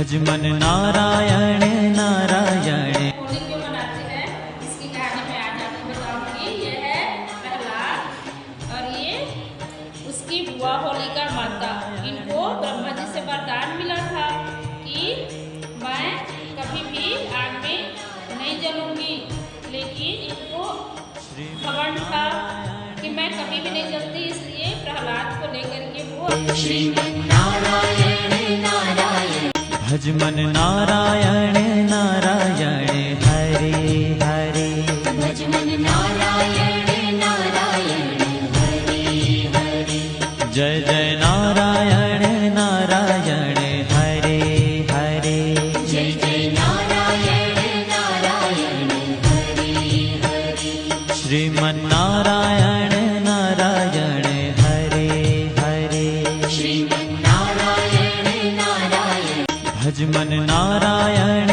भजमन नारायण नारायण। होली क्यों मनाते हैं इसकी कहानी मैं आज आपको बताऊंगी। ये है प्रहलाद और ये उसकी बुआ होलिका माता। इनको ब्रह्मा जी से वरदान मिला था कि मैं कभी भी आग में नहीं जलूंगी, लेकिन इनको घमंड था कि मैं कभी भी नहीं जलती, इसलिए प्रहलाद को लेकर के वो श्रीमन्नारायण नारायण भजमन नारायण नारायण हरे हरे। भजमन नारायण नारायण हरे हरे। जय जय नारायण नारायण हरे हरे। जय जय नारायण नारायण हरे हरे। श्रीमन्नारायण नारायण हरे हरे। श्रीमन्नारायण नारायण भजमन नारायण